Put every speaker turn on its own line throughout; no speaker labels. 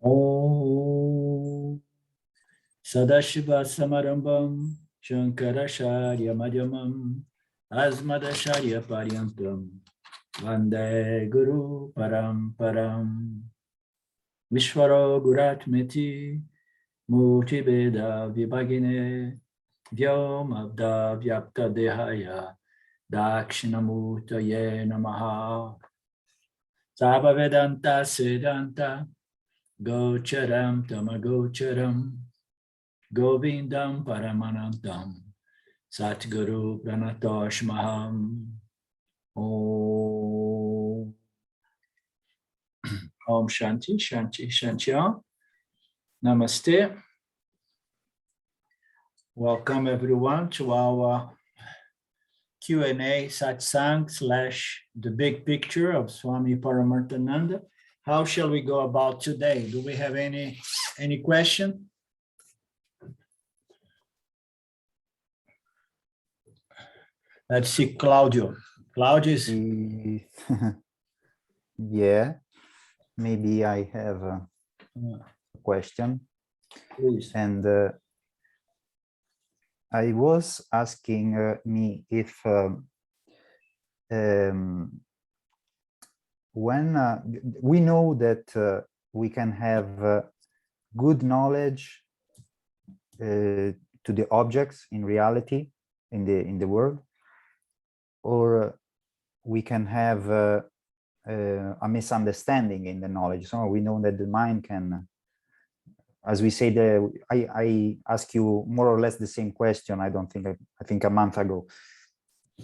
Om Sadashiva Samarambam Shankaracharya Madhyamam Asmadacharya Paryantam Vande Guru Paramparam Vishvaro Guratmeti Murti Veda Vibhagine Vyomabda Vyapta Dehaya Dakshinamurtaye Namaha Sava Vedanta Siddhanta Gocharam Tamagocharam Govindam Paramanandam Satguru Pranatoshmaham Om Om Shanti Shanti Shanti Om. Namaste. Welcome everyone to our Q&A Satsang / the big picture of Swami Paramarthananda. How shall we go about today? Do we have any question? Let's see, Claudio. Claudio is...
Yeah, maybe I have a question.
Please.
And I was asking me if when we know that we can have good knowledge to the objects in reality in the world, or we can have a misunderstanding in the knowledge. So we know that the mind can, as we say, I ask you more or less the same question. I think a month ago,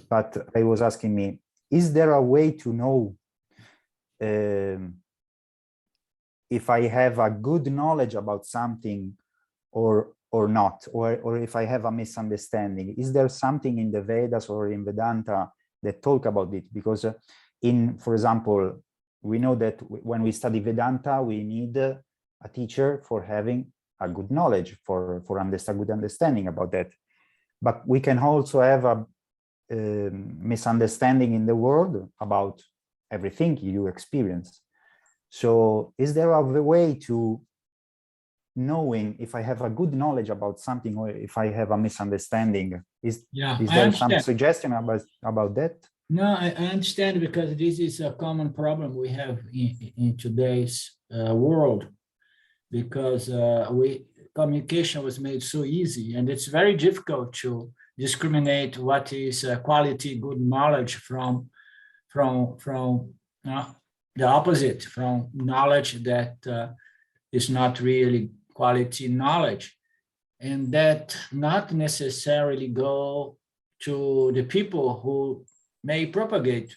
but I was asking me, is there a way to know if I have a good knowledge about something or not, or if I have a misunderstanding? Is there something in the Vedas or in Vedanta that talk about it? Because for example, we know that when we study Vedanta, we need a teacher for having a good knowledge, for good understanding about that. But we can also have a misunderstanding in the world about everything you experience. So is there a way to knowing if I have a good knowledge about something or if I have a misunderstanding? Is there some suggestion about that?
No, I understand, because this is a common problem we have in today's world, because communication was made so easy, and it's very difficult to discriminate what is quality, good knowledge from the opposite, from knowledge that is not really quality knowledge, and that not necessarily go to the people who may propagate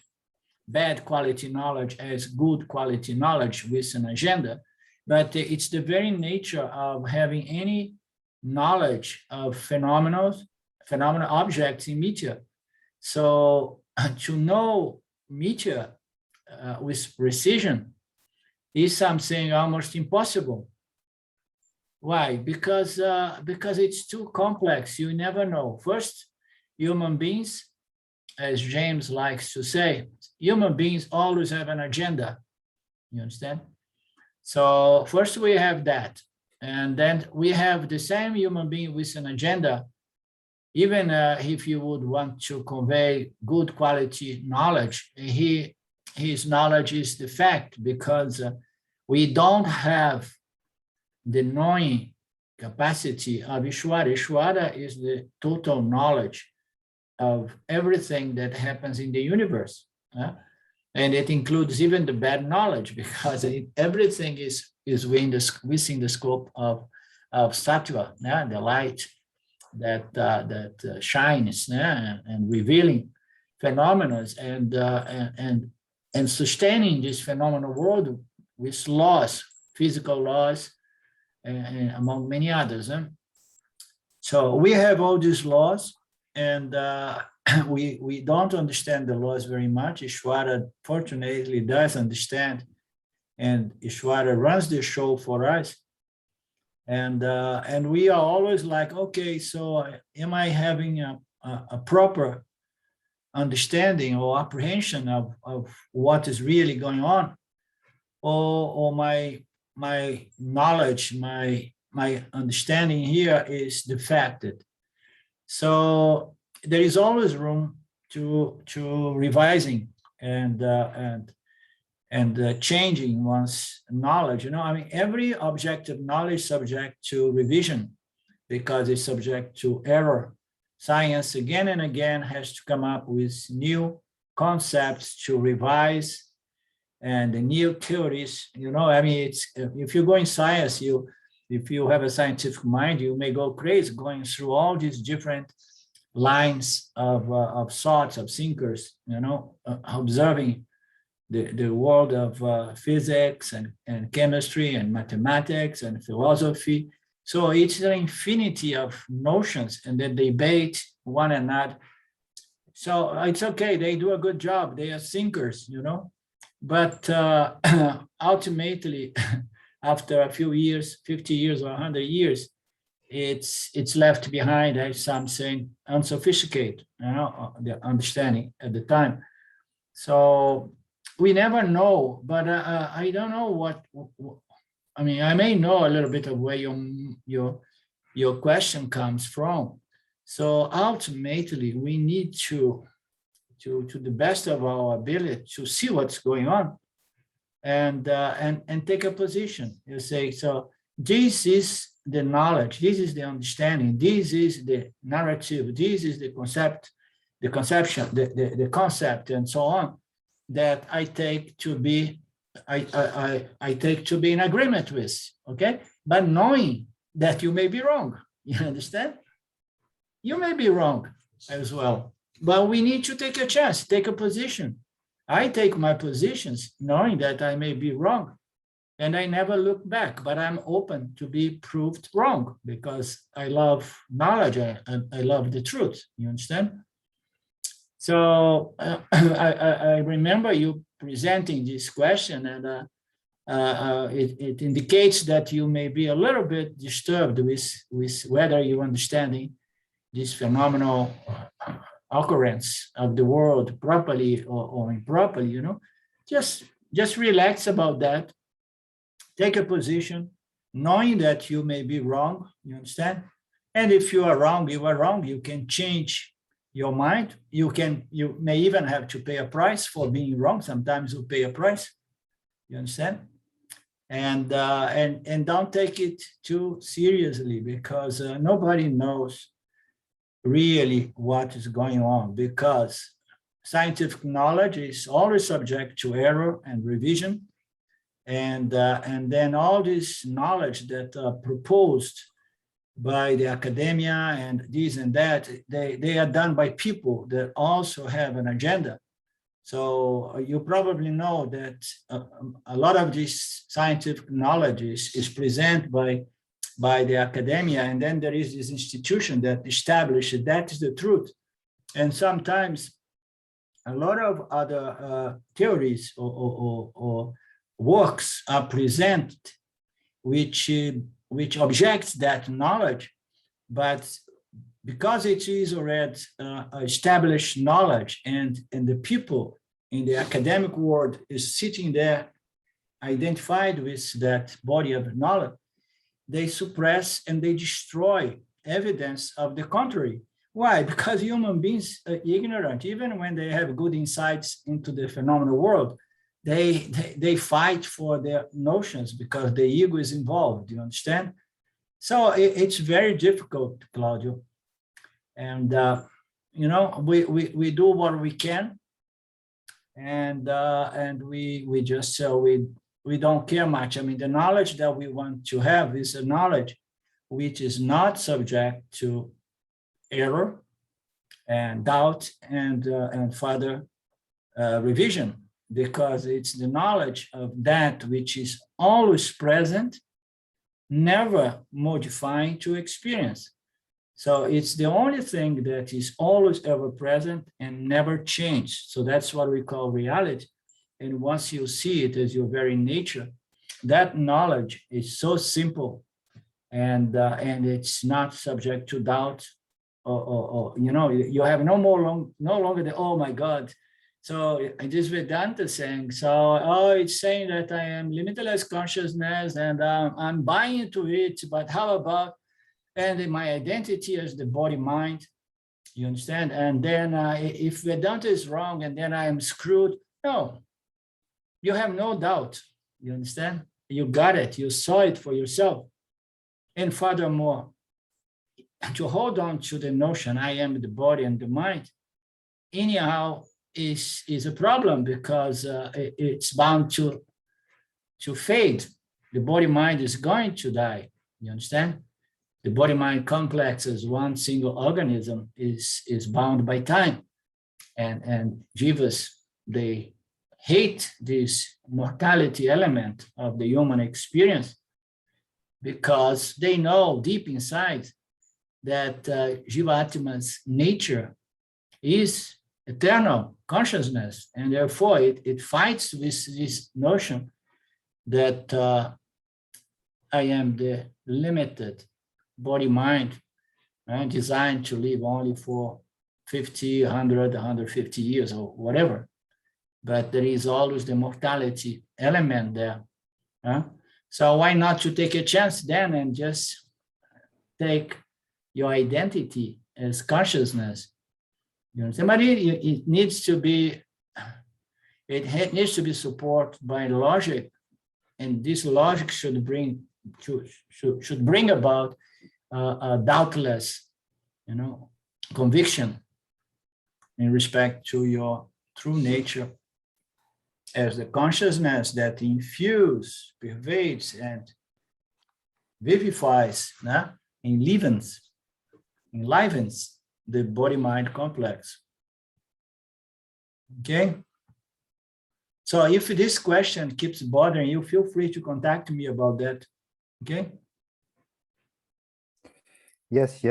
bad quality knowledge as good quality knowledge with an agenda. But it's the very nature of having any knowledge of phenomenal objects in media. So to know media with precision is something almost impossible. Why? Because it's too complex. You never know. First, human beings, as James likes to say, human beings always have an agenda. You understand? So first we have that, and then we have the same human being with an agenda. Even if you would want to convey good quality knowledge, his knowledge is the fact, because we don't have the knowing capacity of Ishvara. Ishvara is the total knowledge of everything that happens in the universe. And it includes even the bad knowledge, because everything is within the scope of sattva, the light that shines and revealing phenomena and sustaining this phenomenal world with laws, physical laws, and among many others. So we have all these laws, and we don't understand the laws very much. Ishvara fortunately does understand, and Ishvara runs the show for us. And we are always like, okay, so am I having a proper understanding or apprehension of what is really going on? Or my my knowledge, my understanding here is defected. So there is always room to revising and changing one's knowledge. I mean, every objective knowledge is subject to revision because it's subject to error. Science again and again has to come up with new concepts to revise and the new theories. I mean, it's if you go in science, if you have a scientific mind, you may go crazy going through all these different lines of thoughts, of thinkers, observing the world of physics and chemistry and mathematics and philosophy. So it's an infinity of notions and they debate one another. So it's okay, they do a good job, they are thinkers, but ultimately, after a few years, 50 years or 100 years, it's left behind as some saying unsophisticated, the understanding at the time. So we never know, but I don't know what I mean. I may know a little bit of where your question comes from. So ultimately, we need to the best of our ability to see what's going on and take a position. You say, so this is the knowledge, this is the understanding, this is the narrative, this is the concept, the conception, the concept, and so on, that I take to be I take to be in agreement with, okay? But knowing that you may be wrong, you understand? You may be wrong as well, but we need to take a chance, take a position. I take my positions knowing that I may be wrong, and I never look back, but I'm open to be proved wrong because I love knowledge and I love the truth, you understand? So I remember you presenting this question, and it indicates that you may be a little bit disturbed with whether you're understanding this phenomenal occurrence of the world properly or improperly. Just relax about that. Take a position, knowing that you may be wrong, you understand? And if you are wrong, you are wrong. You can change your mind. You may even have to pay a price for being wrong. Sometimes you pay a price, you understand? And don't take it too seriously because nobody knows really what is going on, because scientific knowledge is always subject to error and revision. And then all this knowledge that proposed by the academia and this and that, they are done by people that also have an agenda. So you probably know that a lot of this scientific knowledge is presented by the academia, and then there is this institution that establishes that is the truth. And sometimes a lot of other theories or works are presented which objects that knowledge, but because it is already established knowledge, and the people in the academic world is sitting there identified with that body of knowledge, they suppress and they destroy evidence of the contrary. Why? Because human beings are ignorant. Even when they have good insights into the phenomenal world, they fight for their notions because the ego is involved, you understand? So it's very difficult, Claudio. And, we do what we can, and we just, we don't care much. I mean, the knowledge that we want to have is a knowledge which is not subject to error and doubt and further revision, because it's the knowledge of that which is always present, never modifying to experience. So it's the only thing that is always ever present and never changed. So that's what we call reality. And once you see it as your very nature, that knowledge is so simple, and it's not subject to doubt, or you have no longer the, oh my God, So this Vedanta saying, so, oh, it's saying that I am limitless consciousness and I'm buying into it, but how about, and my identity as the body mind, you understand? And then if Vedanta is wrong and then I am screwed, no, you have no doubt, you understand? You got it, you saw it for yourself. And furthermore, to hold on to the notion I am the body and the mind, anyhow, is a problem because it's bound to fade. The body-mind is going to die, you understand? The body-mind complex as one single organism is bound by time. And jivas, they hate this mortality element of the human experience because they know deep inside that Jivatma's nature is eternal consciousness, and therefore it fights with this notion that I am the limited body-mind designed to live only for 50, 100, 150 years or whatever. But there is always the mortality element there. So why not to take a chance then and just take your identity as consciousness? You know, but it needs to be, it needs to be supported by logic, and this logic should bring about a doubtless, you know, conviction in respect to your true nature as the consciousness that infuses, pervades, and vivifies, enlivens the body-mind complex. Okay? So if this question keeps bothering you, feel free to contact me about that. Okay?
Yes,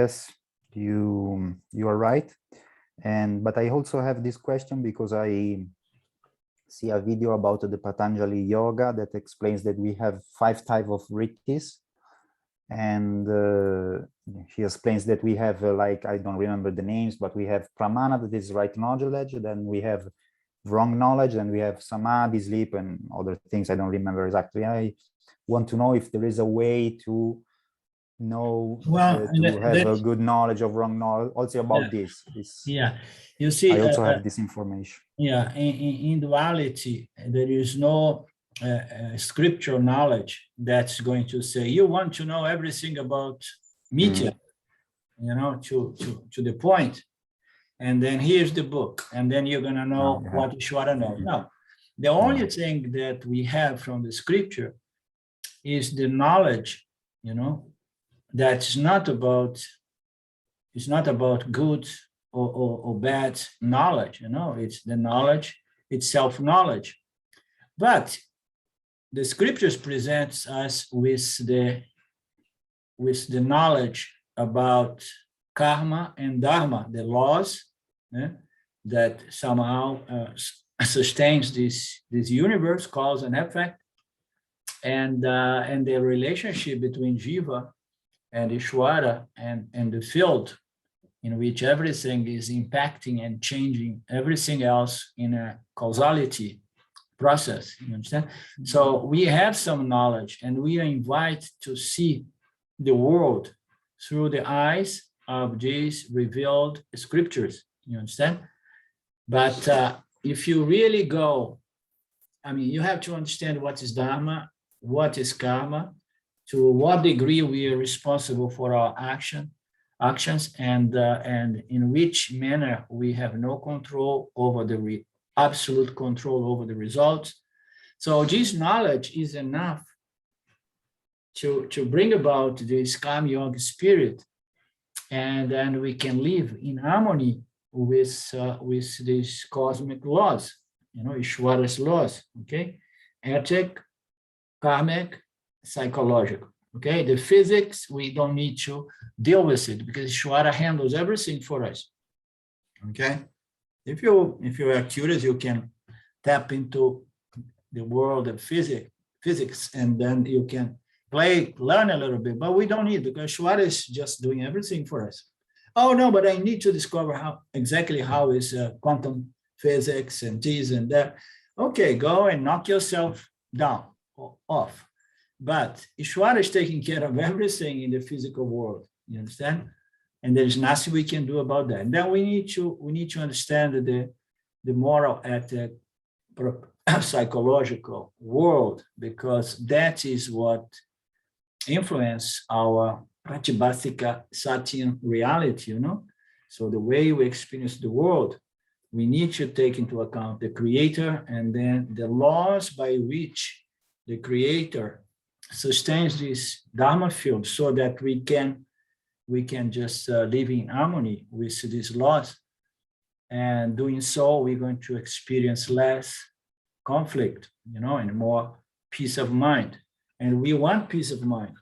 you are right. But I also have this question because I see a video about the Patanjali yoga that explains that we have 5 types of vrittis. And he explains that we have like, I don't remember the names, but we have pramana, that is right knowledge, then we have wrong knowledge, and we have samadhi, sleep, and other things I don't remember exactly. I want to know if there is a way to know, to have a good knowledge of wrong knowledge, also about this.
Yeah, you see,
I also have this information.
Yeah, in duality, there is no scriptural knowledge that's going to say, you want to know everything about Mitya, you know, to the point. And then here's the book, and then you're going to know what Ishvara knows. No, the only thing that we have from the scripture is the knowledge, you know, that's not about, it's not about good or bad knowledge, you know, it's the knowledge, it's self-knowledge. But the scriptures presents us with the knowledge about karma and dharma, the laws that somehow sustains this universe, cause and effect, and the relationship between Jiva and Ishvara and the field in which everything is impacting and changing everything else in a causality process, you understand? So we have some knowledge, and we are invited to see the world through the eyes of these revealed scriptures, you understand? But if you really go, I mean, you have to understand what is dharma, what is karma, to what degree we are responsible for our actions, and in which manner we have no control over the absolute control over the results. So this knowledge is enough to bring about this karma yoga spirit, and then we can live in harmony with these cosmic laws, you know, Ishvara's laws, okay? Ethic, karmic, psychological, okay? The physics, we don't need to deal with it because Ishvara handles everything for us, okay? If you are curious, you can tap into the world of physics, and then you can learn a little bit, but we don't need, because Ishvara is just doing everything for us. Oh no, but I need to discover exactly how is quantum physics and this and that. Okay, go and knock yourself down or off. But Ishvara is taking care of everything in the physical world. You understand? And there's nothing we can do about that. And then we need to understand the moral ethic, psychological world, because that is what influence our Pratibhasika Satyam reality, So the way we experience the world, we need to take into account the creator and then the laws by which the creator sustains this Dharma field so that we can just live in harmony with these laws. And doing so, we're going to experience less conflict, and more peace of mind. And we want peace of mind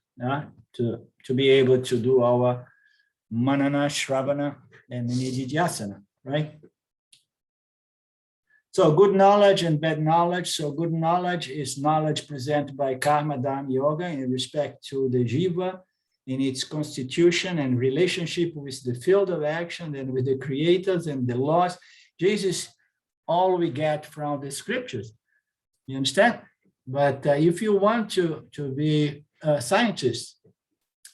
to be able to do our manana, shravana, and nididhyasana, right? So good knowledge and bad knowledge. So good knowledge is knowledge presented by karma, dharma, yoga in respect to the jiva, in its constitution and relationship with the field of action and with the creators and the laws. This is all we get from the scriptures. You understand? But if you want to be a scientist,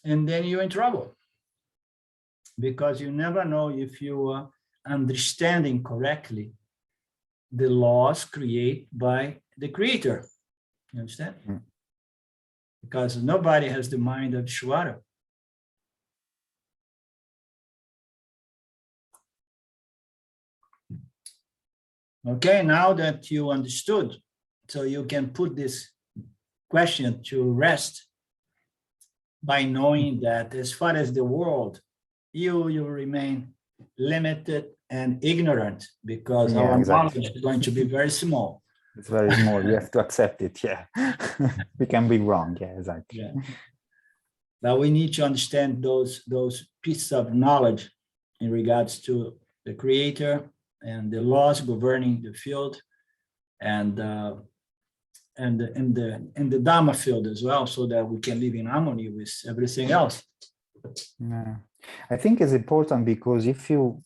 and then you're in trouble, because you never know if you are understanding correctly the laws created by the creator. You understand? Mm. Because nobody has the mind of Ishvara. Okay, now that you understood, so you can put this question to rest by knowing that as far as the world, you remain limited and ignorant, because our knowledge is going to be very small.
It's very small. You have to accept it. Yeah, we can be wrong. Yeah, exactly.
Yeah. But we need to understand those pieces of knowledge in regards to the creator and the laws governing the field, and the Dharma field as well, so that we can live in harmony with everything else.
Yeah. I think it's important, because if you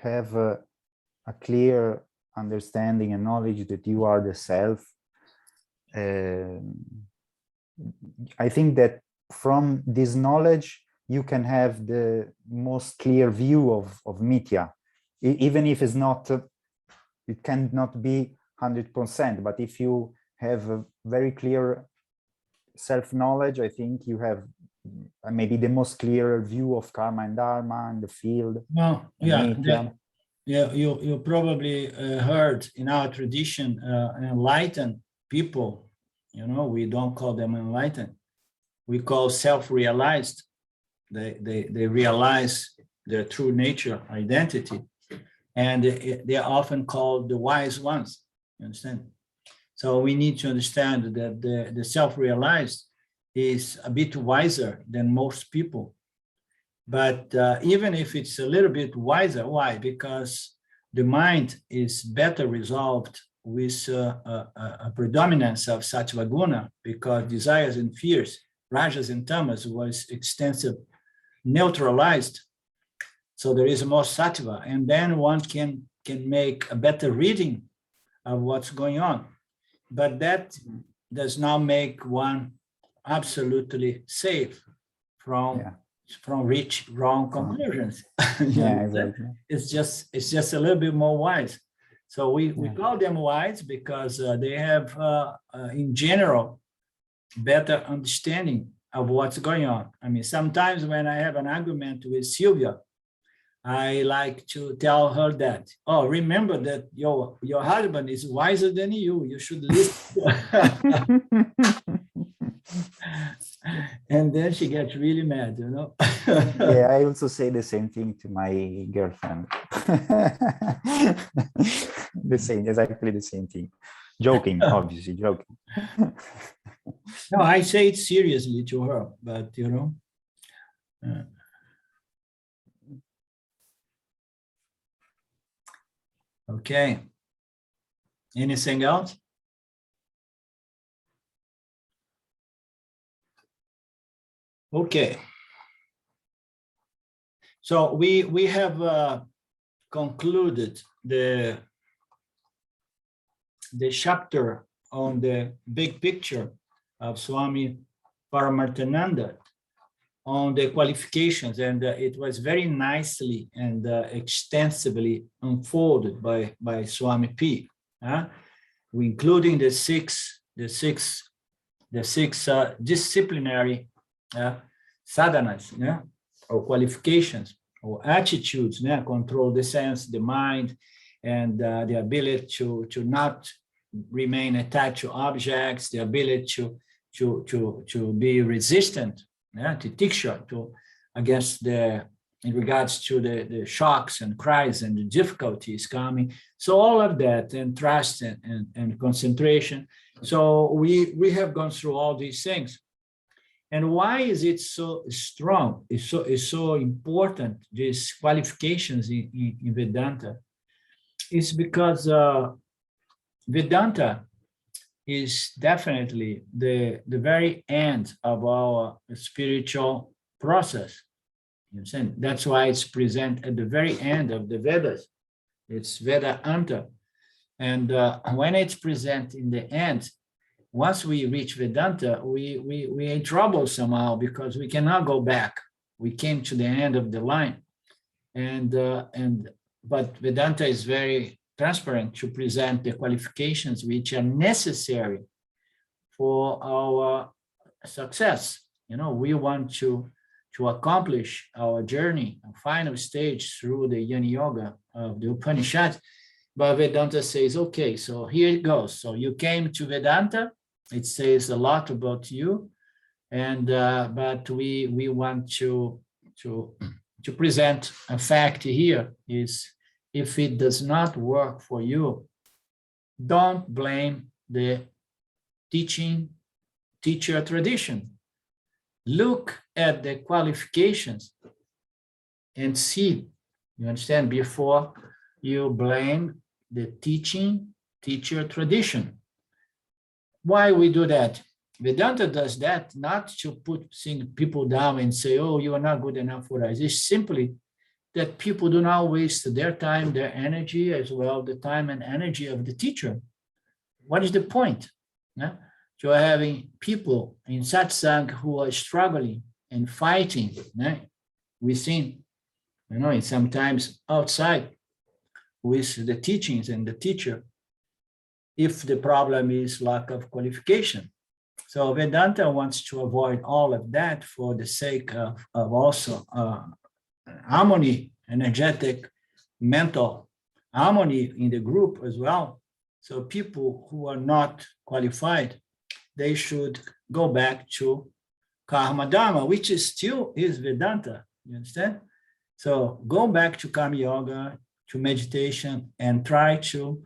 have a clear understanding and knowledge that you are the self, I think that from this knowledge you can have the most clear view of Mithya, even if it's not, it cannot be 100%, but if you have a very clear self-knowledge, I think you have maybe the most clear view of karma and dharma and the field.
Well, you probably heard in our tradition, enlightened people, we don't call them enlightened, we call self-realized. They realize their true nature, identity, and they are often called the wise ones. You understand? So we need to understand that the self-realized is a bit wiser than most people. But even if it's a little bit wiser, why? Because the mind is better resolved with a predominance of sattva guna, because desires and fears, rajas and tamas, was extensive, neutralized. So there is more sattva, and then one can make a better reading of what's going on. But that does not make one absolutely safe from reach wrong conclusions.
Exactly.
It's just a little bit more wise. So we call them wise because they have, in general, better understanding of what's going on. I mean, sometimes when I have an argument with Sylvia, I like to tell her that, oh, remember that your husband is wiser than you. You should listen. And then she gets really mad,
Yeah, I also say the same thing to my girlfriend. Exactly the same thing. Joking, obviously, joking.
No, I say it seriously to her, but okay. Anything else? Okay. So we have concluded the the chapter on the big picture of Swami Paramarthananda on the qualifications, and it was very nicely and extensively unfolded by Swami P. Including the six disciplinary sadhanas, or qualifications or attitudes, control the sense, the mind, and the ability to not remain attached to objects, the ability to be resistant to tiksha, against in regards to the shocks and cries and the difficulties coming. So all of that, and trust and concentration. So we have gone through all these things. And why is it so strong? It's so important, these qualifications in Vedanta. It's because Vedanta is definitely the very end of our spiritual process. You understand? That's why it's present at the very end of the Vedas. It's Vedanta. And when it's present in the end, once we reach Vedanta, we're in trouble somehow, because we cannot go back. We came to the end of the line. But Vedanta is very transparent to present the qualifications which are necessary for our success. We want to accomplish our journey, our final stage through the Jnana Yoga of the Upanishad. But Vedanta says, okay, so here it goes. So you came to Vedanta. It says a lot about you, and but we want to present a fact here is, if it does not work for you, don't blame the teacher tradition. Look at the qualifications and see, you understand, before you blame the teacher tradition. Why we do that? Vedanta does that not to put people down and say, oh, you are not good enough for us. It's simply that people do not waste their time, their energy, as well the time and energy of the teacher. What is the point? To having people in satsang who are struggling and fighting within, and sometimes outside with the teachings and the teacher, if the problem is lack of qualification. So Vedanta wants to avoid all of that for the sake of also harmony, energetic, mental harmony in the group as well. So people who are not qualified, they should go back to Karma Dharma, which is Vedanta, you understand? So go back to Karma Yoga, to meditation, and try to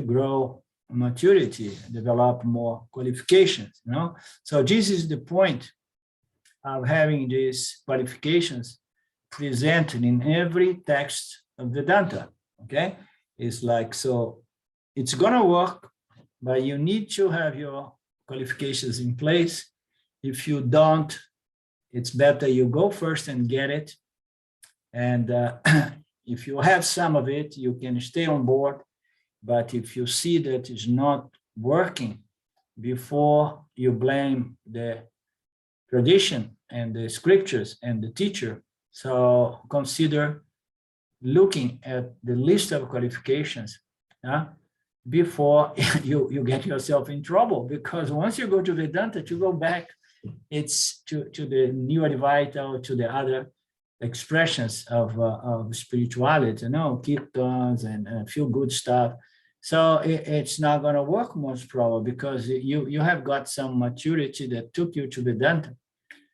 grow maturity, develop more qualifications, So this is the point of having these qualifications presented in every text of Vedanta, okay? It's like, so it's gonna work, but you need to have your qualifications in place. If you don't, it's better you go first and get it. And if you have some of it, you can stay on board. But if you see that it's not working, before you blame the tradition and the scriptures and the teacher, so consider looking at the list of qualifications before you get yourself in trouble. Because once you go to Vedanta, to go back, it's to the New Advaita, to the other expressions of spirituality, kirtans and feel good stuff. So it's not going to work most probably, because you have got some maturity that took you to Vedanta.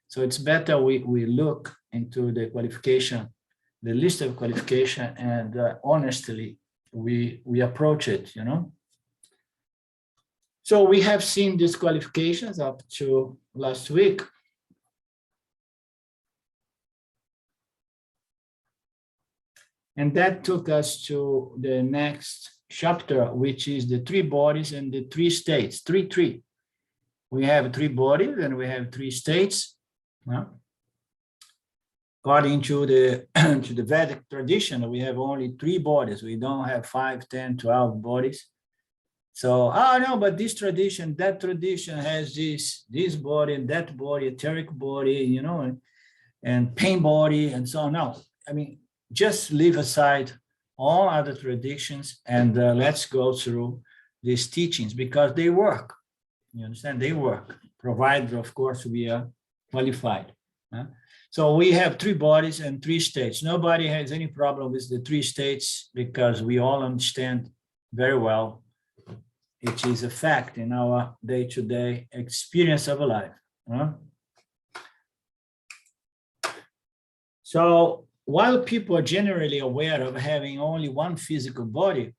So it's better we look into the qualification, the list of qualification, and honestly we approach it, So we have seen these qualifications up to last week. And that took us to the next chapter, which is the three bodies and the three states. Three. We have three bodies and we have three states. According to the Vedic tradition, we have only three bodies. We don't have 5, 10, 12 bodies. So, oh no, but this tradition, that tradition has this body and that body, etheric body, you know, and pain body and so on. No, I mean, just leave aside all other traditions and let's go through these teachings because they work. You understand? They work, provided, of course, we are qualified. So we have 3 bodies and 3 states. Nobody has any problem with the 3 states because we all understand very well it is a fact in our day-to-day experience of life. So while people are generally aware of having only one physical body,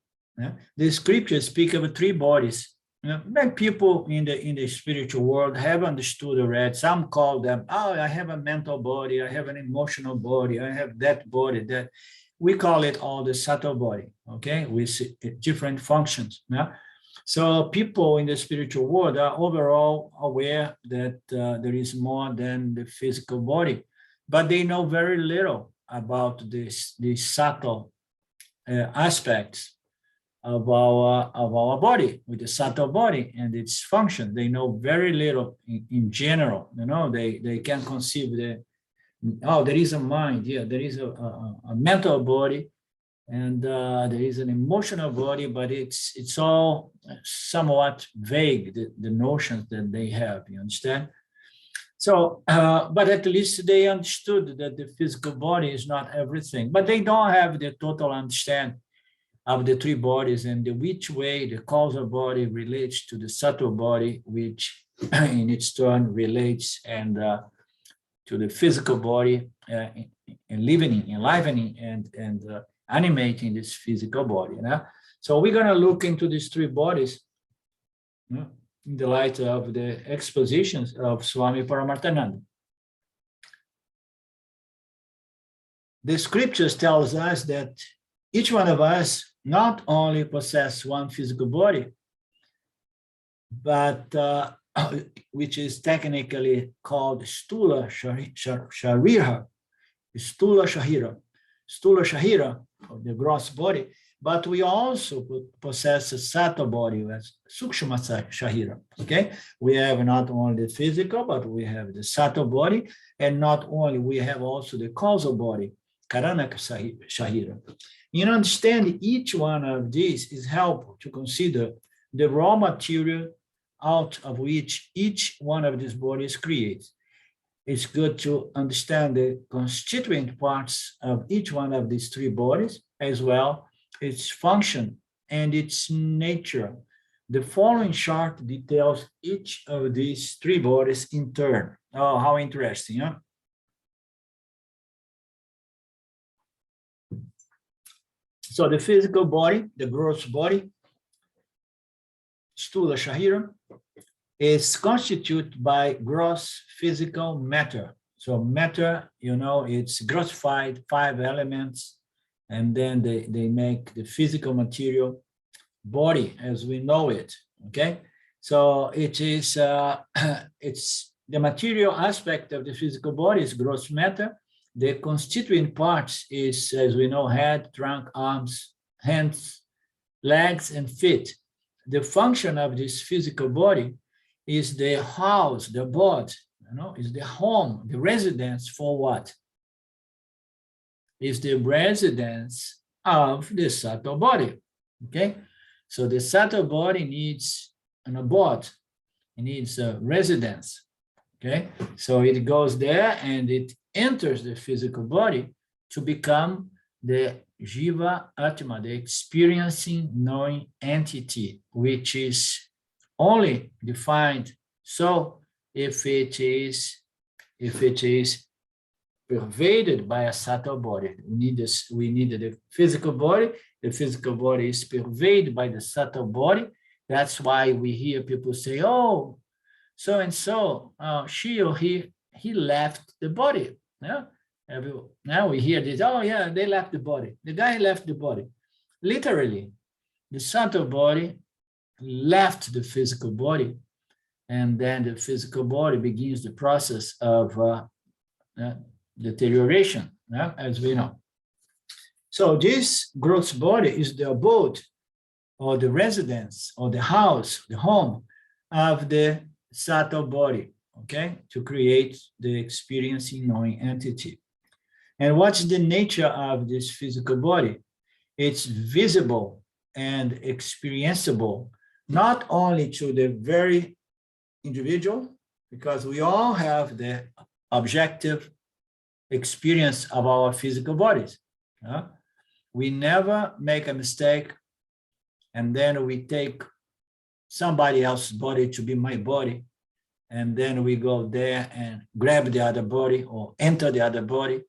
the scriptures speak of 3 bodies. Many people in the spiritual world have understood already. Some call them, oh, I have a mental body, I have an emotional body, I have that body, that. We call it all the subtle body, okay, with different functions. So people in the spiritual world are overall aware that there is more than the physical body, but they know very little about these subtle aspects of our body, with the subtle body and its function. They know very little in general. You know, they can conceive there is a mind, yeah, there is a mental body, and there is an emotional body, but it's all somewhat vague, the notions that they have, you understand? So, but at least they understood that the physical body is not everything, but they don't have the total understanding of the 3 bodies and which way the causal body relates to the subtle body, which in its turn relates and to the physical body, enlivening and animating this physical body. So we're going to look into these 3 bodies in the light of the expositions of Swami Paramarthananda. The scriptures tells us that each one of us not only possess one physical body, but which is technically called Stula Sharira, Stula Shahira, the gross body, but we also possess a subtle body as Sukshma Shahira, okay? We have not only the physical, but we have the subtle body, and not only, we have also the causal body, Karanaka Shahira. In understanding each one of these is helpful to consider the raw material out of which each one of these bodies creates. It's good to understand the constituent parts of each one of these 3 bodies, as well its function and its nature. The following chart details each of these 3 bodies in turn. Oh, how interesting, huh? So the physical body, the gross body, Stula Shahira, is constituted by gross physical matter. So matter, you know, it's grossified 5 elements, and then they make the physical material body as we know it, okay? So it is, it's the material aspect of the physical body is gross matter. The constituent parts is, as we know, head, trunk, arms, hands, legs, and feet. The function of this physical body is the house, the body, you know, is the home, the residence for what? Is the residence of the subtle body, okay? So the subtle body needs an abode, it needs a residence, okay? So it goes there and it enters the physical body to become the Jiva Atma, the experiencing knowing entity, which is only defined so if it is pervaded by a subtle body. We need the physical body. The physical body is pervaded by the subtle body. That's why we hear people say, oh, so and so, she or he left the body. Yeah. Now we hear this, oh yeah, they left the body. The guy left the body. Literally, the subtle body left the physical body, and then the physical body begins the process of deterioration, as we know. So this gross body is the abode or the residence or the house, the home of the subtle body, okay, to create the experiencing knowing entity. And what's the nature of this physical body? It's visible and experienceable, not only to the very individual, because we all have the objective experience of our physical bodies. We never make a mistake and then we take somebody else's body to be my body, and then we go there and grab the other body or enter the other body.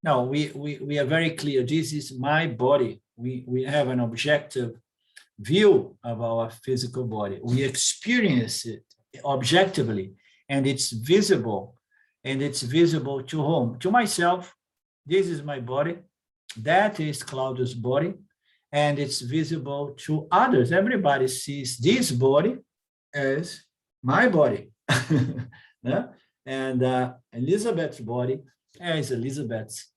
No, we are very clear. This is my body. We have an objective view of our physical body. We experience it objectively, and it's visible. And it's visible to whom? To myself. This is my body. That is Claudio's body. And it's visible to others. Everybody sees this body as my body. Yeah? And Elizabeth's body as Elizabeth's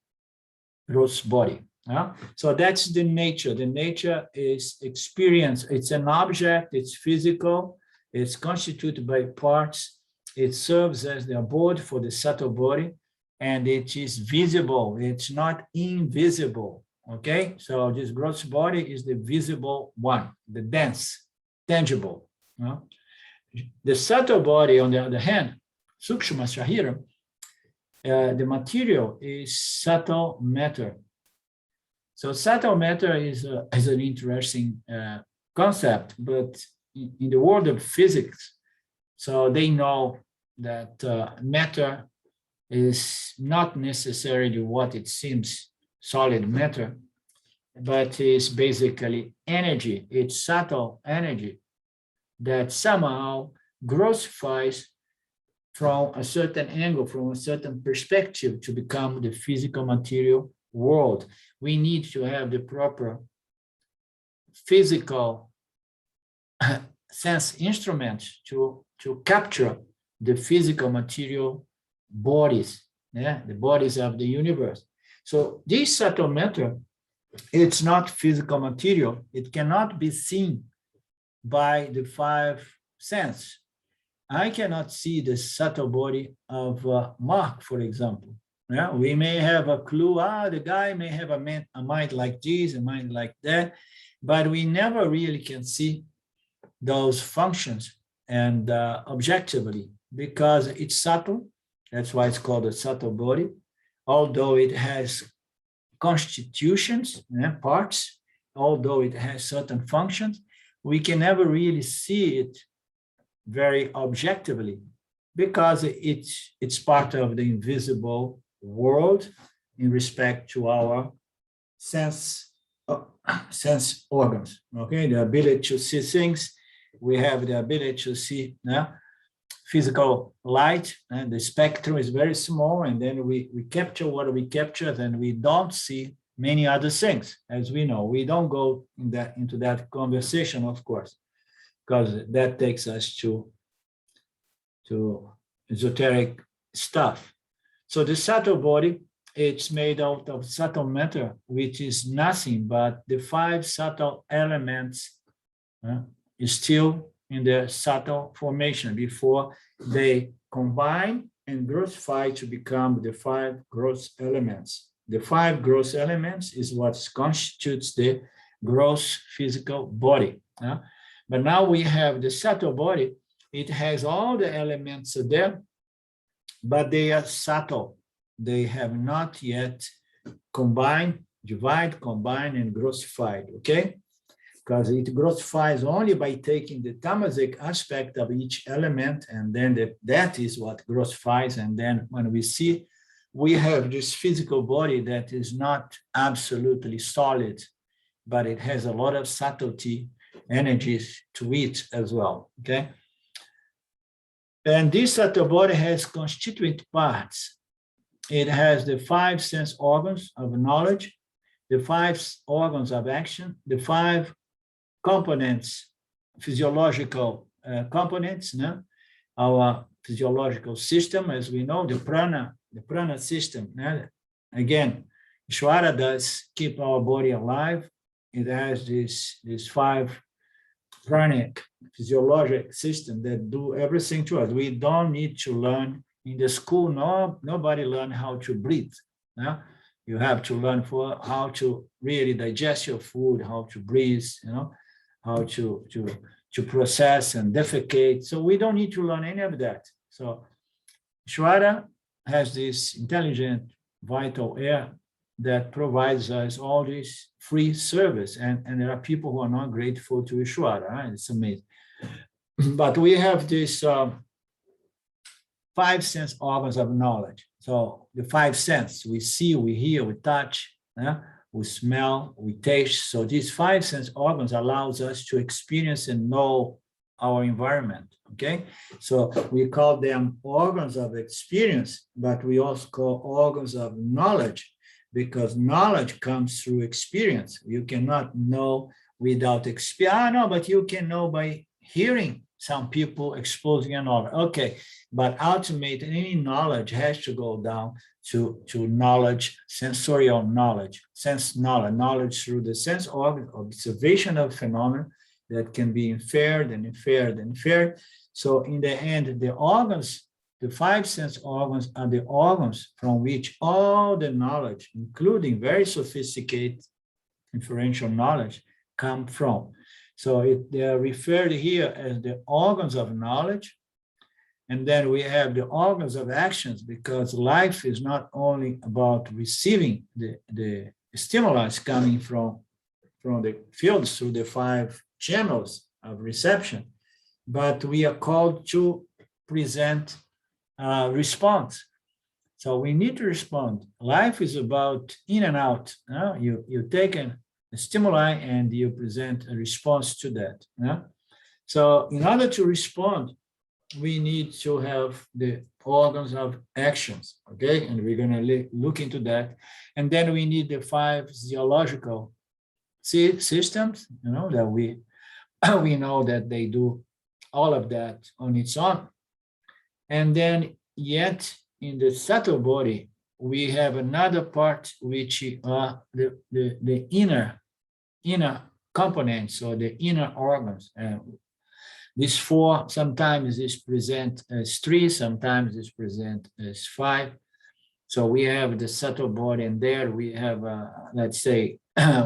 gross body. Yeah? So that's the nature. The nature is experience. It's an object, it's physical, it's constituted by parts. It serves as the abode for the subtle body, and it is visible. It's not invisible. Okay, so this gross body is the visible one, the dense, tangible. The subtle body, on the other hand, Sukshma Shahira, the material is subtle matter. So subtle matter is an interesting concept, but in the world of physics, so they know that matter is not necessarily what it seems, solid matter, but is basically energy. It's subtle energy that somehow grossifies from a certain angle, from a certain perspective to become the physical material world. We need to have the proper physical sense instruments to capture the physical material bodies, yeah, the bodies of the universe. So this subtle matter, it's not physical material. It cannot be seen by the five senses. I cannot see the subtle body of Mark, for example. Yeah, we may have a clue, the guy may have a mind like this, a mind like that, but we never really can see those functions and objectively, because it's subtle. That's why it's called a subtle body, although it has constitutions, parts, although it has certain functions, we can never really see it very objectively, because it's part of the invisible world in respect to our sense organs. Okay, the ability to see things. We have the ability to see physical light, and the spectrum is very small, and then we capture what we capture, then we don't see many other things, as we know. We don't go into that conversation, of course, because that takes us to esoteric stuff. So the subtle body, it's made out of subtle matter, which is nothing but the five subtle elements is still in the subtle formation before they combine and grossify to become the five gross elements. The five gross elements is what constitutes the gross physical body. But now we have the subtle body. It has all the elements there, but they are subtle. They have not yet combined, and grossified, okay? Because it grossifies only by taking the tamasic aspect of each element, and then that is what grossifies. And then when we see, we have this physical body that is not absolutely solid, but it has a lot of subtlety, energies to it as well, okay? And this subtle body has constituent parts. It has the five sense organs of knowledge, the five organs of action, the five components, physiological components, our physiological system, as we know, the prana system. Again, Ishvara does keep our body alive. It has these five pranic, physiologic system that do everything to us. We don't need to learn in the school. No, nobody learn how to breathe. Yeah? You have to learn for how to really digest your food, how to breathe, how to process and defecate. So we don't need to learn any of that. So Ishvara has this intelligent, vital air that provides us all this free service. And there are people who are not grateful to Ishvara. Right? It's amazing. But we have this 5 sense organs of knowledge. So the 5 senses, we see, we hear, we touch, we smell, we taste. So these 5 sense organs allows us to experience and know our environment, okay? So we call them organs of experience, but we also call organs of knowledge, because knowledge comes through experience. You cannot know without experience. No, but you can know by hearing some people exposing a knowledge. Okay, but ultimately, any knowledge has to go down to knowledge, sensorial knowledge, sense knowledge through the sense organ, observation of phenomena that can be inferred and inferred and inferred. So in the end, the organs, the 5 sense organs are the organs from which all the knowledge, including very sophisticated inferential knowledge, come from. So they're referred here as the organs of knowledge. And then we have the organs of actions, because life is not only about receiving the stimulus coming from the fields through the 5 channels of reception, but we are called to present response. So we need to respond. Life is about in and out. You take a stimuli and you present a response to that. So in order to respond, we need to have the organs of actions, okay? And we're going to look into that. And then we need the 5 physiological systems, that we know that they do all of that on its own. And then yet in the subtle body, we have another part which are the inner components, or the inner organs. These 4 sometimes is present as 3, sometimes is present as 5. So we have the subtle body, and there we have, let's say,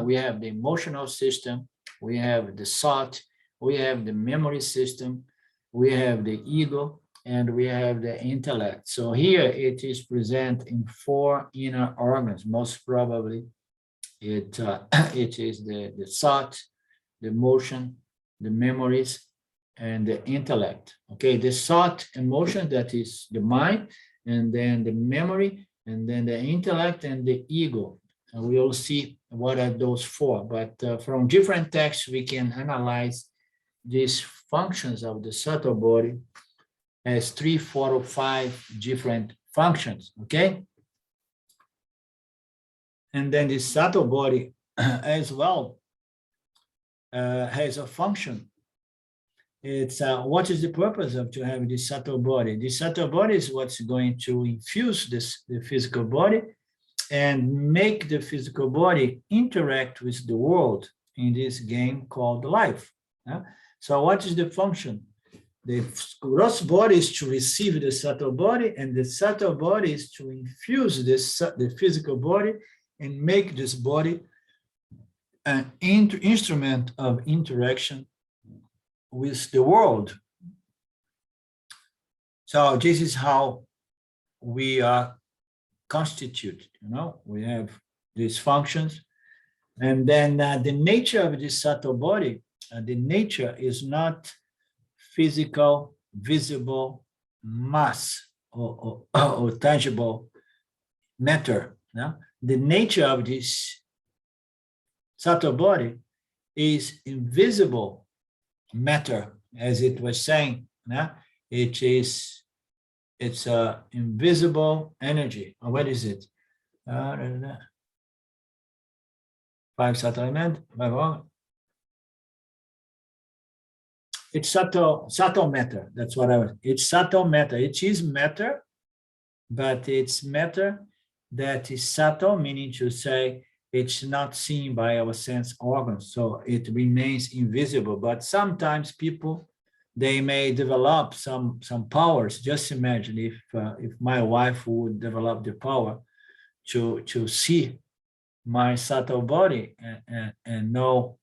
we have the emotional system, we have the thought, we have the memory system, we have the ego, and we have the intellect. So here it is present in 4 inner organs. Most probably it is the thought, the emotion, the memories, and the intellect. Okay, the thought, emotion, that is the mind, and then the memory, and then the intellect and the ego. And we will see what are those 4. But from different texts, we can analyze these functions of the subtle body as 3, 4, or 5 different functions, okay? And then the subtle body as well has a function. It's what is the purpose of to have this subtle body? The subtle body is what's going to infuse the physical body and make the physical body interact with the world in this game called life. So what is the function? The gross body is to receive the subtle body, and the subtle body is to infuse the physical body and make this body an instrument of interaction with the world. So this is how we are constituted, we have these functions. And then the nature of this subtle body, the nature is not physical, visible mass or tangible matter. The nature of this subtle body is invisible matter, as it was saying. It's invisible energy. What is it? 5 subtle element. It's subtle matter. That's what I was. It's subtle matter. It is matter, but it's matter that is subtle, meaning to say it's not seen by our sense organs, so it remains invisible. But sometimes people, they may develop some powers. Just imagine if my wife would develop the power to see my subtle body and know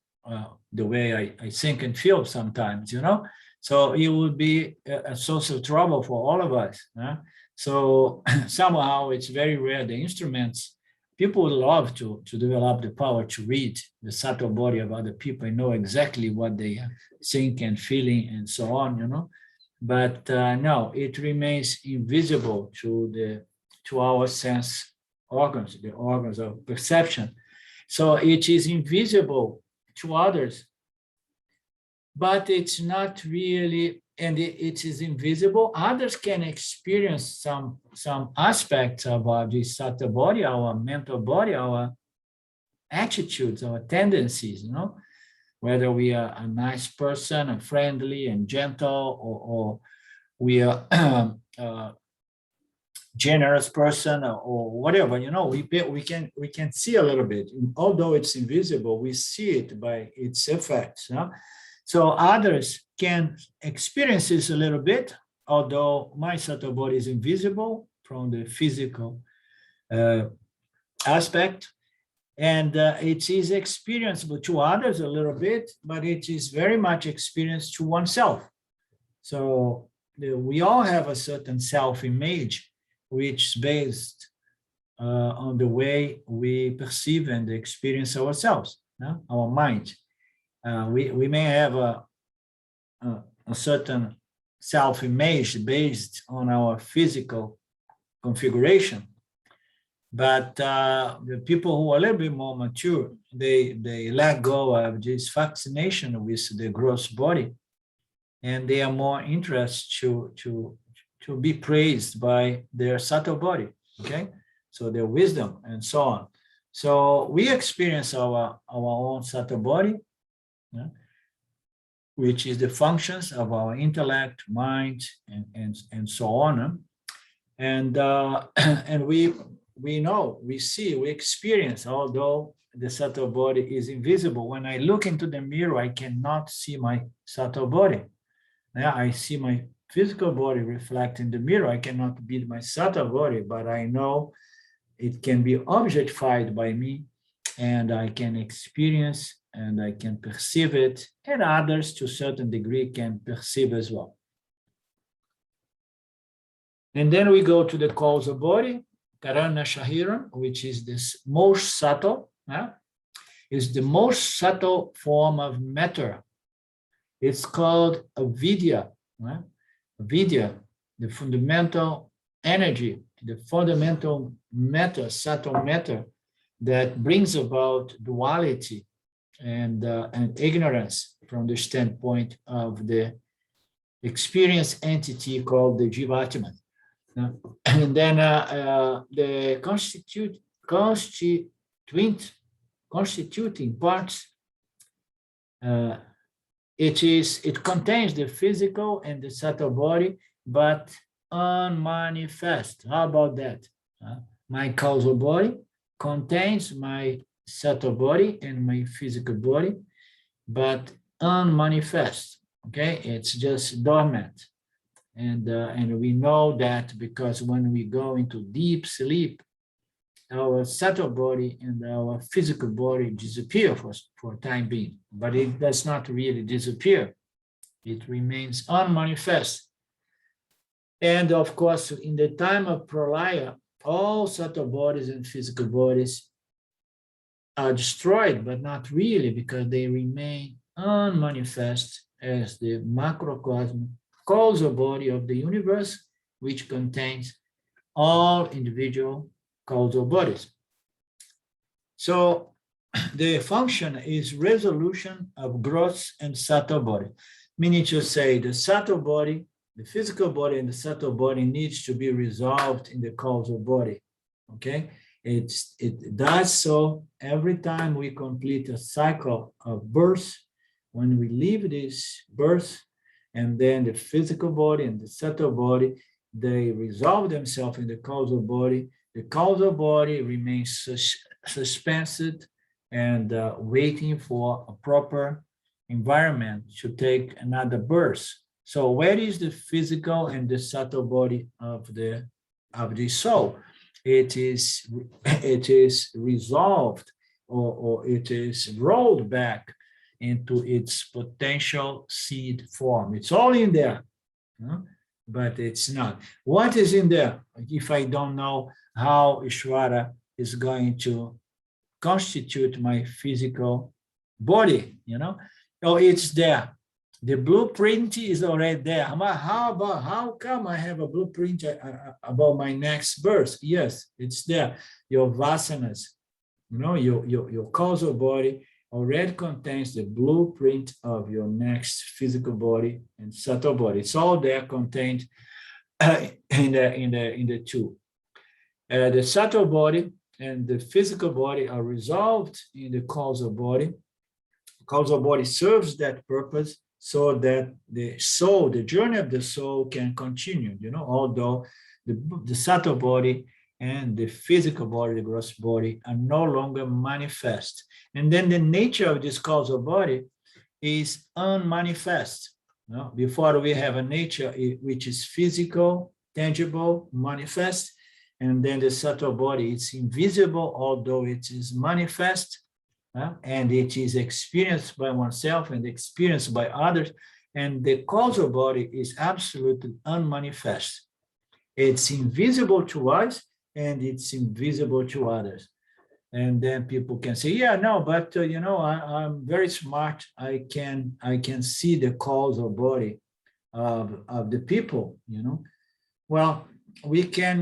the way I think and feel sometimes, you know. So it would be a source of trouble for all of us. So somehow it's very rare. The instruments, people would love to develop the power to read the subtle body of other people and know exactly what they think and feeling and so on, you know. But no, it remains invisible to our sense organs, the organs of perception. So it is invisible to others, but it's not really, and it is invisible. Others can experience some aspects of this subtle body, our mental body, our attitudes, our tendencies, you know, whether we are a nice person and friendly and gentle, or we are generous person or whatever, you know, we can see a little bit. Although it's invisible, we see it by its effects. So others can experience this a little bit, although my subtle body is invisible from the physical aspect, and it is experienced to others a little bit, but it is very much experienced to oneself. So we all have a certain self-image, which is based on the way we perceive and experience ourselves, our mind. We may have a certain self-image based on our physical configuration, but the people who are a little bit more mature, they let go of this fascination with the gross body, and they are more interested to be praised by their subtle body, okay? So their wisdom and so on. So we experience our own subtle body, which is the functions of our intellect, mind, and so on. And we know, we see, we experience, although the subtle body is invisible. When I look into the mirror, I cannot see my subtle body. I see my physical body reflect in the mirror. I cannot be my subtle body, but I know it can be objectified by me, and I can experience and I can perceive it, and others to a certain degree can perceive as well. And then we go to the causal body, Karana Shahiran, which is this most subtle, is the most subtle form of matter. It's called avidya. Avidya, the fundamental energy, the fundamental matter, subtle matter that brings about duality and ignorance from the standpoint of the experience entity called the Jivatman. And then the constituting parts, it contains the physical and the subtle body, but unmanifest. How about that? My causal body contains my subtle body and my physical body, but unmanifest. Okay, it's just dormant. And we know that because when we go into deep sleep, our subtle body and our physical body disappear for time being, but it does not really disappear. It remains unmanifest. And of course, in the time of pralaya, all subtle bodies and physical bodies are destroyed, but not really, because they remain unmanifest as the macrocosm causal body of the universe, which contains all individual causal bodies. So the function is resolution of gross and subtle body, meaning to say the subtle body, the physical body and the subtle body needs to be resolved in the causal body, okay? It does so every time we complete a cycle of birth. When we leave this birth, and then the physical body and the subtle body, they resolve themselves in the causal body. The causal body remains suspended and waiting for a proper environment to take another birth. So where is the physical and the subtle body of the soul? It is resolved, or it is rolled back into its potential seed form. It's all in there, but it's not. What is in there? If I don't know how Ishvara is going to constitute my physical body, oh, it's there. The blueprint is already there. How come I have a blueprint about my next birth? Yes, it's there. Your vasanas, your causal body already contains the blueprint of your next physical body and subtle body. It's all there contained in the two. The subtle body and the physical body are resolved in the causal body. Causal body serves that purpose so that the soul, the journey of the soul can continue, although the subtle body and the physical body, the gross body, are no longer manifest. And then the nature of this causal body is unmanifest. Before we have a nature which is physical, tangible, manifest, and then the subtle body, it's invisible, although it is manifest, and it is experienced by oneself and experienced by others, and the causal body is absolutely unmanifest. It's invisible to us, and it's invisible to others. And then people can say, yeah, no, but I'm very smart. I can see the causal body of the people. Well, we can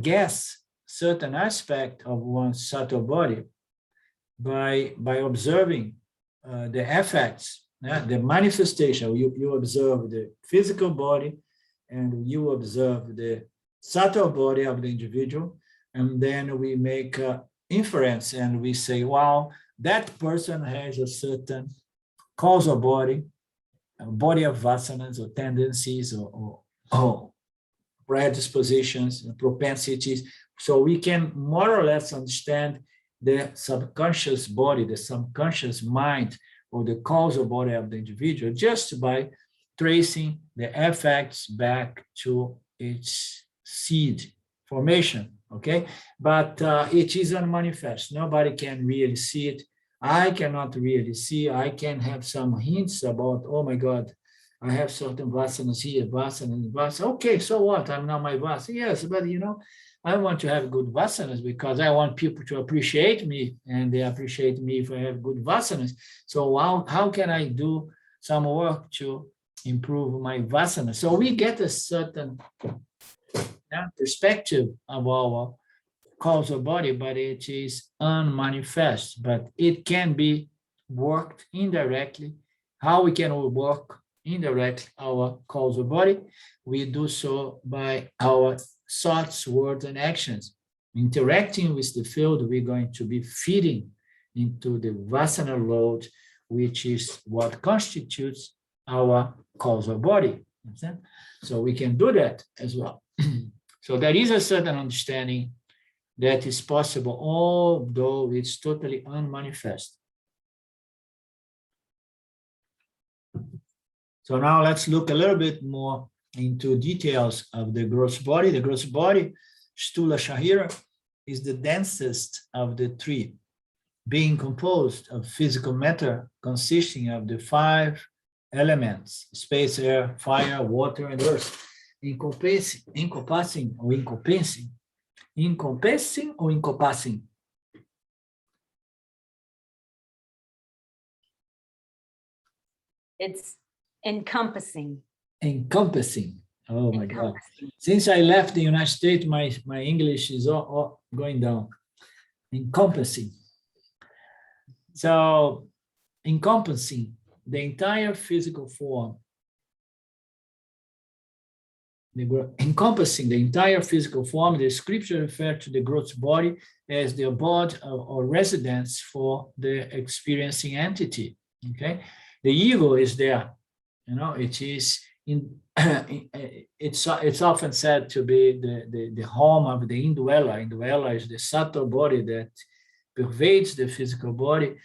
guess certain aspect of one's subtle body by observing the effects, the manifestation. You observe the physical body, and you observe the subtle body of the individual, and then we make inference, and we say, wow, that person has a certain causal body, a body of vasanas or tendencies or predispositions and propensities. So we can more or less understand the subconscious body, the subconscious mind, or the causal body of the individual just by tracing the effects back to its seed formation, okay? But it is unmanifest. Nobody can really see it. I cannot really see. I can have some hints about, oh my God, I have certain vasanas here, vasanas. Okay, so what? I'm not my vasana. Yes, but I want to have good vasanas because I want people to appreciate me, and they appreciate me if I have good vasanas. So how can I do some work to improve my vasana? So we get a certain perspective of our causal body, but it is unmanifest, but it can be worked indirectly. How we can work indirectly our causal body? We do so by our thoughts, words, and actions. Interacting with the field, we're going to be feeding into the vasana load, which is what constitutes our causal body. So we can do that as well. So there is a certain understanding that is possible, although it's totally unmanifest. So now let's look a little bit more into details of the gross body. The gross body, Stula Shahira, is the densest of the three, being composed of physical matter consisting of the 5 elements: space, air, fire, water, and earth, encompassing.
It's encompassing.
Encompassing. Oh my God. Since I left the United States, my English is all going down. Encompassing. So encompassing the entire physical form. Encompassing the entire physical form, the scripture refers to the gross body as the abode or residence for the experiencing entity. Okay, the ego is there, it is it's often said to be the home of the indweller. Indweller is the subtle body that pervades the physical body,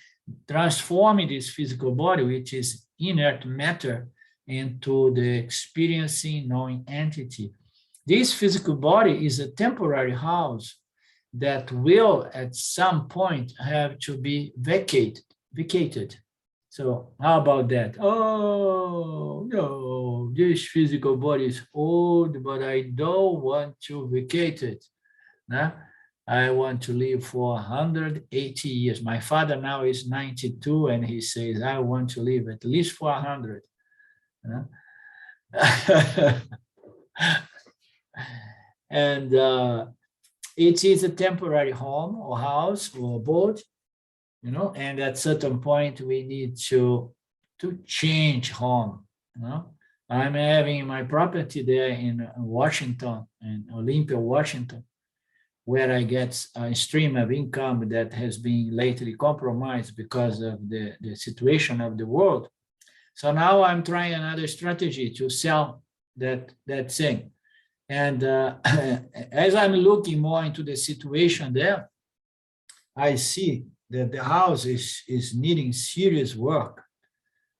transforming this physical body, which is inert matter, into the experiencing, knowing entity. This physical body is a temporary house that will, at some point, have to be vacated. So how about that? Oh, no, this physical body is old, but I don't want to vacate it. Nah? I want to live for 180 years. My father now is 92, and he says, I want to live at least for 100. And it is a temporary home or house or abode, and at certain point we need to change home. I'm having my property there in Washington, in Olympia, Washington, where I get a stream of income that has been lately compromised because of the situation of the world. So now I'm trying another strategy to sell that thing. And as I'm looking more into the situation there, I see that the house is needing serious work,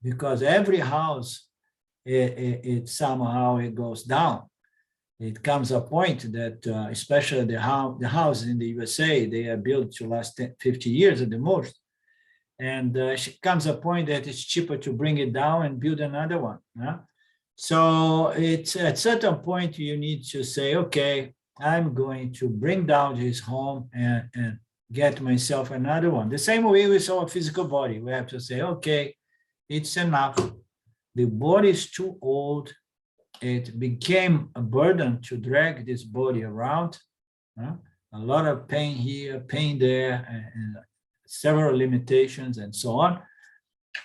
because every house, it somehow it goes down. It comes a point that, especially the houses in the USA, they are built to last 50 years at the most. And it comes a point that it's cheaper to bring it down and build another one. So it's at certain point you need to say, okay, I'm going to bring down this home and get myself another one. The same way with our physical body, we have to say, okay, it's enough. The body is too old. It became a burden to drag this body around. A lot of pain here, pain there, and several limitations and so on.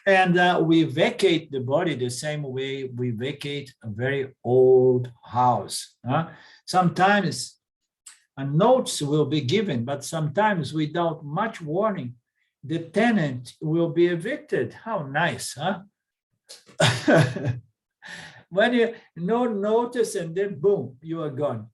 And we vacate the body the same way we vacate a very old house. Sometimes notes will be given, but sometimes without much warning, the tenant will be evicted. How nice, huh? When you no notice and then boom, you are gone.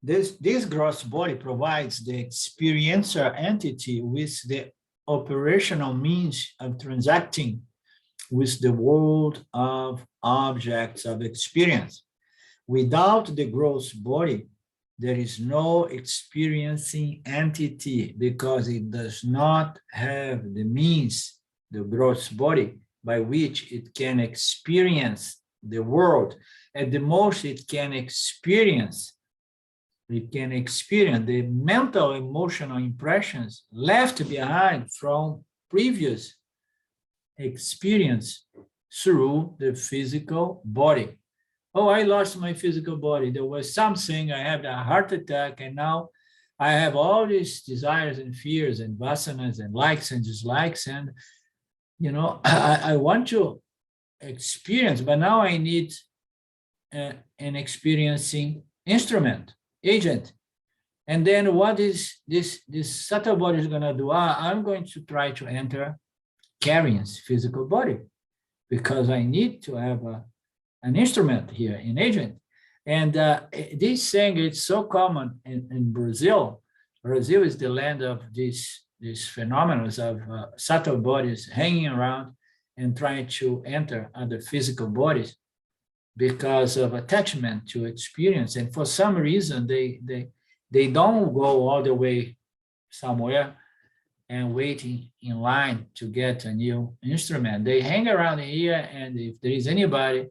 This gross body provides the experiencer entity with the operational means of transacting with the world of objects of experience. Without the gross body, there is no experiencing entity, because it does not have the means, the gross body, by which it can experience the world. At the most, it can experience the mental, emotional impressions left behind from previous experience through the physical body. Oh, I lost my physical body. There was something, I had a heart attack, and now I have all these desires and fears and vasanas and likes and dislikes. And, I want to experience, but now I need an experiencing instrument, agent. And then what is this subtle body is going to do? I'm going to try to enter Karen's physical body, because I need to have an instrument here, an agent. And this thing, it's so common in Brazil. Brazil is the land of these phenomena of subtle bodies hanging around and trying to enter other physical bodies because of attachment to experience. And for some reason, they don't go all the way somewhere and waiting in line to get a new instrument. They hang around here, and if there is anybody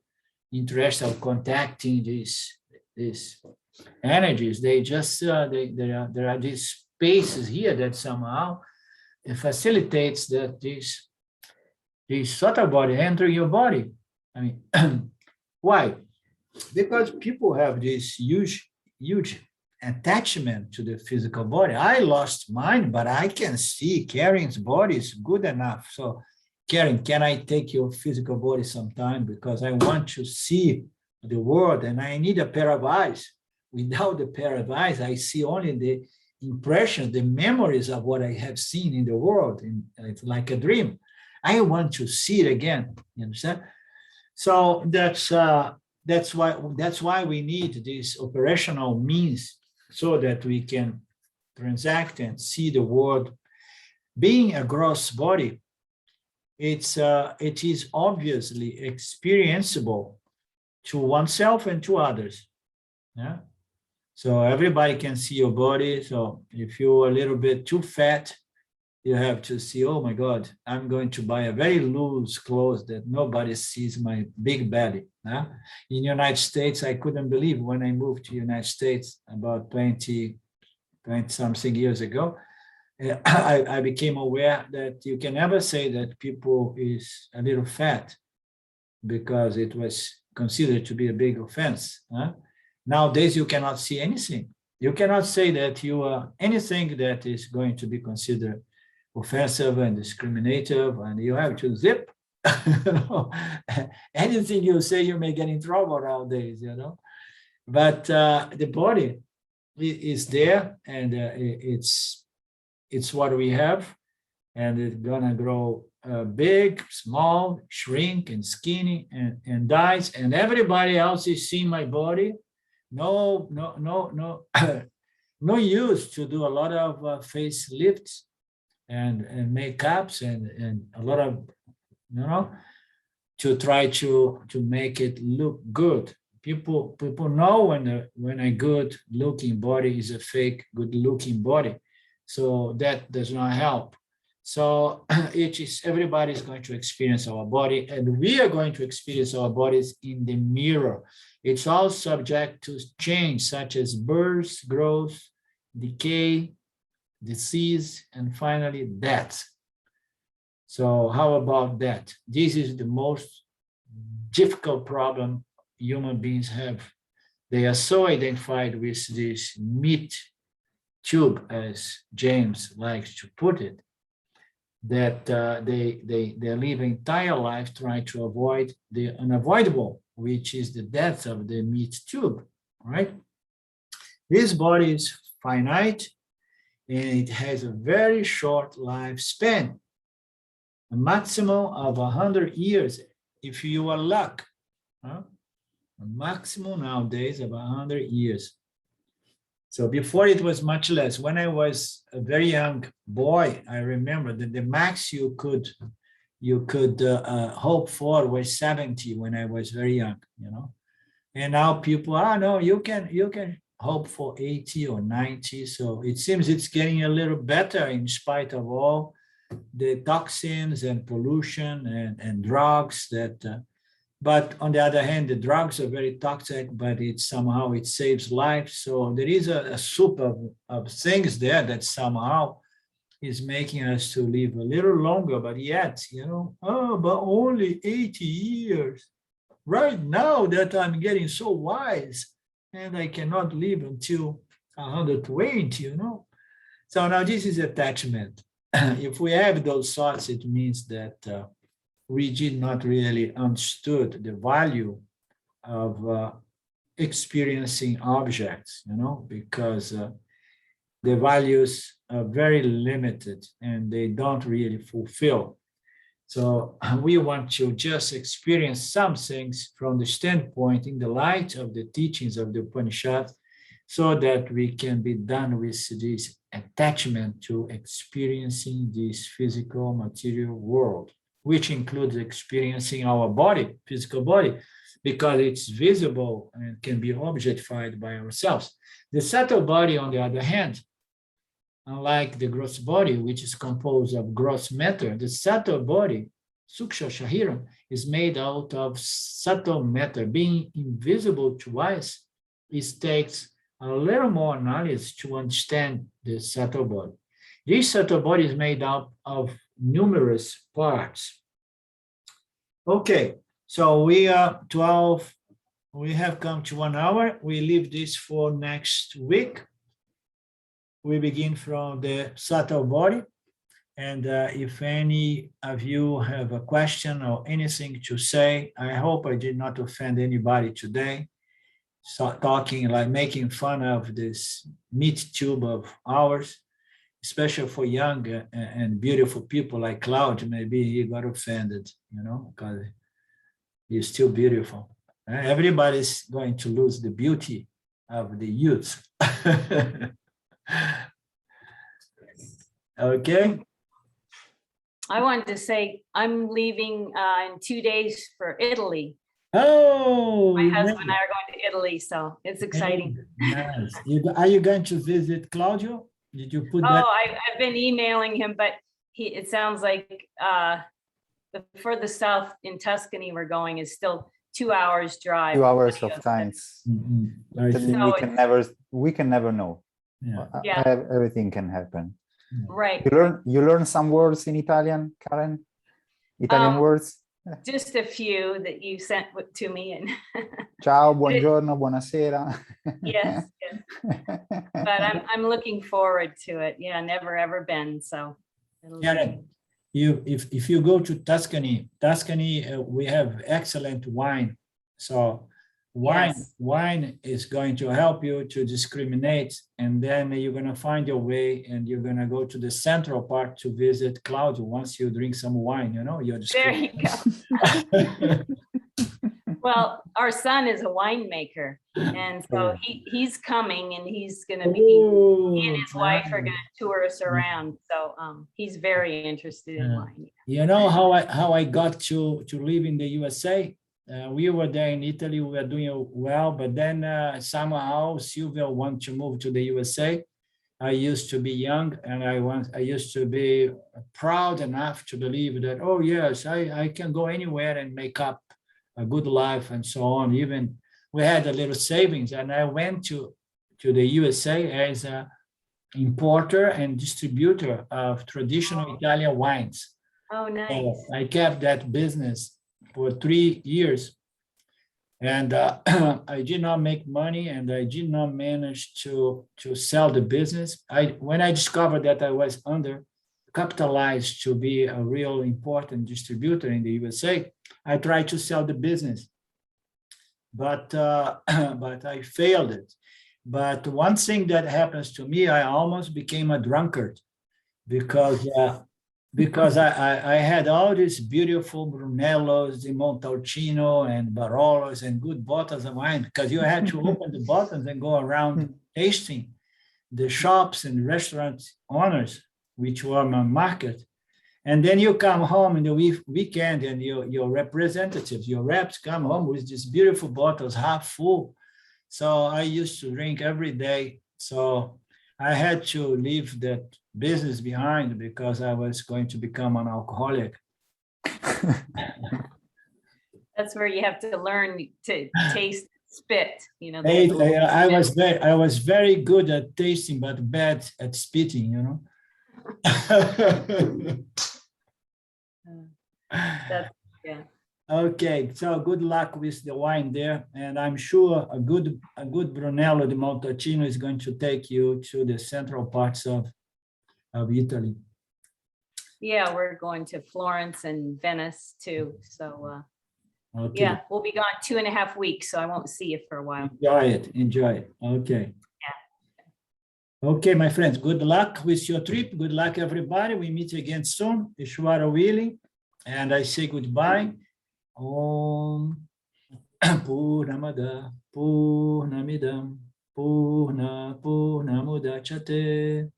interested in contacting these energies, they just there are these spaces here that somehow it facilitates that this subtle body enter your body. I mean, why? Because people have this huge attachment to the physical body. I lost mine, but I can see Karen's body is good enough. So, Karen, can I take your physical body sometime? Because I want to see the world and I need a pair of eyes. Without the pair of eyes, I see only the impressions, the memories of what I have seen in the world, and it's like a dream. I want to see it again. You understand? So that's why we need this operational means so that we can transact and see the world. Being a gross body, it is obviously experienceable to oneself and to others. Yeah. So everybody can see your body. So if you're a little bit too fat, you have to see, oh my God, I'm going to buy a very loose clothes that nobody sees my big belly. Yeah? In the United States, I couldn't believe when I moved to the United States about 20 something years ago, I became aware that you can never say that people is a little fat because it was considered to be a big offense. Huh? Nowadays, you cannot see anything. You cannot say that you are anything that is going to be considered offensive and discriminative, and you have to zip. Anything you say, you may get in trouble nowadays, you know. But the body is there, and it's what we have, and it's gonna grow big, small, shrink, and skinny, and dies. And everybody else is seeing my body. No use to do a lot of facelifts and makeups and a lot of, you know, to try to make it look good. People know when a good looking body is a fake good looking body. So that does not help. So everybody is going to experience our body, and we are going to experience our bodies in the mirror. It's all subject to change, such as birth, growth, decay, disease, and finally death. So how about that? This is the most difficult problem human beings have. They are so identified with this meat tube, as James likes to put it, that they live entire life trying to avoid the unavoidable, which is the death of the meat tube, right? This body is finite, and it has a very short lifespan, a maximum of 100 years, if you are lucky. Huh? A maximum nowadays of 100 years. So before it was much less. When I was a very young boy, I remember that the max you could hope for was 70 when I was very young, you know. And now people, no, you can hope for 80 or 90. So it seems it's getting a little better in spite of all the toxins and pollution and drugs that. But on the other hand, the drugs are very toxic, but it saves lives. So there is a soup of things there that somehow is making us to live a little longer, but yet, you know, but only 80 years. Right now that I'm getting so wise and I cannot live until 120, you know. So now this is attachment. If we have those thoughts, it means that we did not really understood the value of experiencing objects, you know, because the values are very limited and they don't really fulfill. So we want to just experience some things from the standpoint in the light of the teachings of the Upanishad, so that we can be done with this attachment to experiencing this physical material world, which includes experiencing our body, physical body, because it's visible and can be objectified by ourselves. The subtle body, on the other hand, unlike the gross body, which is composed of gross matter, the subtle body, Suksha Shariram, is made out of subtle matter. Being invisible to us, it takes a little more knowledge to understand the subtle body. This subtle body is made up of numerous parts. Okay, so we are 12, we have come to 1 hour. We leave this for next week. We begin from the subtle body. And if any of you have a question or anything to say, I hope I did not offend anybody today. talking, like making fun of this meat tube of ours, especially for young and beautiful people like Claude. Maybe he got offended, because he's still beautiful. Everybody's going to lose the beauty of the youth. Okay.
I wanted to say I'm leaving in 2 days for Italy.
Oh,
My husband and I are going to Italy, so it's exciting.
nice. Are you going to visit Claudio? Did you put that?
Oh, I've been emailing him, but it sounds like the furthest south in Tuscany we're going is still 2 hours drive.
2 hours of time.
I see.
We can never know.
Yeah.
Everything can happen.
Right.
You learn some words in Italian, Karen? Italian words?
Just a few that you sent to me. And
Ciao, buongiorno, buonasera.
Yes. But I'm looking forward to it. Yeah, never ever been. So
Karen, if you go to Tuscany, we have excellent wine. So wine is going to help you to discriminate, and then you're going to find your way, and you're going to go to the central part to visit Claudio once you drink some wine. You're
there you go. Well, our son is a winemaker, and so he's coming, and he's going to be. He and his wife are going to tour us around. So he's very interested in wine.
You know how I got to live in the USA? We were there in Italy, we were doing well, but then somehow Silvia wanted to move to the USA. I used to be young, and I used to be proud enough to believe that, oh yes, I can go anywhere and make up a good life and so on. Even we had a little savings, and I went to the USA as an importer and distributor of traditional Italian wines.
Oh, nice.
So I kept that business for 3 years, and I did not make money, and I did not manage to sell the business. When I discovered that I was undercapitalized to be a real important distributor in the USA, I tried to sell the business, but I failed it. But one thing that happens to me, I almost became a drunkard because I had all these beautiful Brunellos, the Montalcino and Barolos and good bottles of wine, because you had to open the bottles and go around tasting the shops and restaurant owners, which were my market. And then you come home in the weekend, and your representatives, your reps come home with these beautiful bottles, half full. So I used to drink every day. So I had to leave that business behind because I was going to become an alcoholic.
That's where you have to learn to taste, spit.
I was very good at tasting, but bad at spitting. Okay, so good luck with the wine there, and I'm sure a good Brunello di Montalcino is going to take you to the central parts of Italy.
Yeah, we're going to Florence and Venice too. So
okay.
Yeah, we'll be gone 2.5 weeks, so I won't see you for a while.
Enjoy it. Okay. Yeah. Okay, my friends, good luck with your trip. Good luck, everybody. We meet again soon, Ishwara willing, and I say goodbye. Om Purnamada Purnamidam Purnamudachyate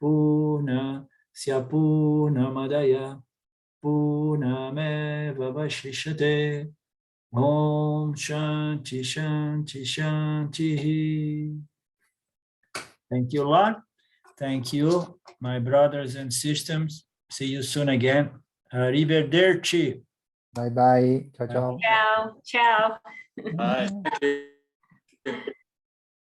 Purna Purnamadaya Purnameva Vashishyate. Om Shanti Shanti Shanti. Thank you, Lord. Thank you, my brothers and sisters. See you soon again. Arrivederci.
Bye bye. Ciao, ciao.
Ciao. Ciao.
Bye.